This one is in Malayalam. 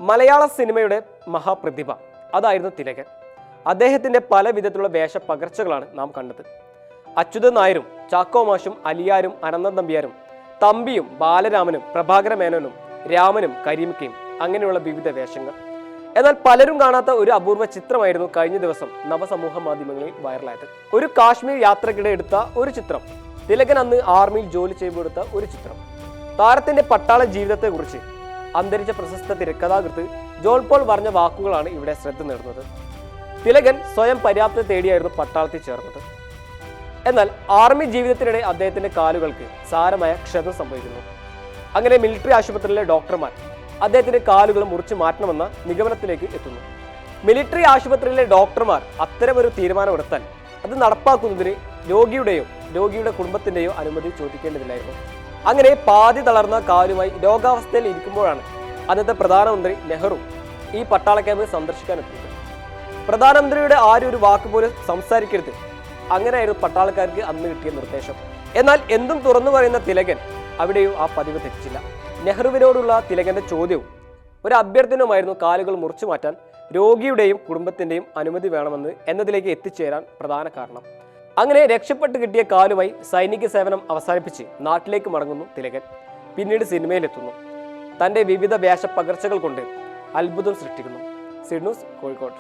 മലയാള സിനിമയുടെ മഹാപ്രതിഭ അതായിരുന്നു തിലകൻ. അദ്ദേഹത്തിന്റെ പല വിധത്തിലുള്ള വേഷപ്പകർച്ചകളാണ് നാം കണ്ടത്. അച്യുതൻ നായരും ചാക്കോ മാഷും അലിയാരും അനന്തൻ നമ്പ്യാരും തമ്പിയും ബാലരാമനും പ്രഭാകര മേനോനും രാമനും കരീമിക്കയും അങ്ങനെയുള്ള വിവിധ വേഷങ്ങൾ. എന്നാൽ പലരും കാണാത്ത ഒരു അപൂർവ ചിത്രമായിരുന്നു കഴിഞ്ഞ ദിവസം നവസമൂഹ മാധ്യമങ്ങളിൽ വൈറലായത്. ഒരു കാശ്മീർ യാത്രക്കിടെ എടുത്ത ഒരു ചിത്രം, തിലകൻ അന്ന് ആർമിയിൽ ജോലി ചെയ്യുമ്പോൾ എടുത്ത ഒരു ചിത്രം. താരത്തിന്റെ പട്ടാള ജീവിതത്തെക്കുറിച്ച് അന്തരിച്ച പ്രശസ്ത തിരക്കഥാകൃത്ത് ജോൺ പോൾ പറഞ്ഞ വാക്കുകളാണ് ഇവിടെ ശ്രദ്ധ നേടുന്നത്. തിലകൻ സ്വയം പര്യാപ്തത തേടിയായിരുന്നു പട്ടാളത്തിൽ ചേർന്നത്. എന്നാൽ ആർമി ജീവിതത്തിനിടെ അദ്ദേഹത്തിന്റെ കാലുകൾക്ക് സാരമായ ക്ഷതം സംഭവിക്കുന്നു. അങ്ങനെ മിലിറ്ററി ആശുപത്രിയിലെ ഡോക്ടർമാർ അദ്ദേഹത്തിന്റെ കാലുകൾ മുറിച്ചു മാറ്റണമെന്ന നിഗമനത്തിലേക്ക് എത്തുന്നു. മിലിറ്ററി ആശുപത്രിയിലെ ഡോക്ടർമാർ അത്തരമൊരു തീരുമാനമെടുത്താൽ അത് നടപ്പാക്കുന്നതിന് രോഗിയുടെ കുടുംബത്തിന്റെയോ അനുമതി ചോദിക്കേണ്ടതില്ലായിരുന്നു. അങ്ങനെ പാതി തളർന്ന കാലുമായി രോഗാവസ്ഥയിൽ ഇരിക്കുമ്പോഴാണ് അന്നത്തെ പ്രധാനമന്ത്രി നെഹ്റു ഈ പട്ടാള ക്യാമ്പ് സന്ദർശിക്കാൻ എത്തുന്നത്. പ്രധാനമന്ത്രിയുടെ ആരും ഒരു വാക്ക് പോലും സംസാരിക്കരുത്, അങ്ങനെയായിരുന്നു പട്ടാളക്കാർക്ക് അന്ന് കിട്ടിയ നിർദ്ദേശം. എന്നാൽ എന്തും തുറന്നു പറയുന്ന തിലകൻ അവിടെയും ആ പതിവ് തെറ്റിച്ചില്ല. നെഹ്റുവിനോടുള്ള തിലകന്റെ ചോദ്യവും ഒരു അഭ്യർത്ഥനയുമായിരുന്നു കാലുകൾ മുറിച്ചു മാറ്റാൻ രോഗിയുടെയും കുടുംബത്തിന്റെയും അനുമതി വേണമെന്ന് എന്നതിലേക്ക് എത്തിച്ചേരാൻ പ്രധാന കാരണം. അങ്ങനെ രക്ഷപ്പെട്ട് കിട്ടിയ കാലുമായി സൈനിക സേവനം അവസാനിപ്പിച്ച് നാട്ടിലേക്ക് മടങ്ങുന്നു തിലകൻ. പിന്നീട് സിനിമയിലെത്തുന്നു. തന്റെ വിവിധ വേഷപ്പകർച്ചകൾ കൊണ്ട് അത്ഭുതം സൃഷ്ടിക്കുന്നു. C news, Kozhikode.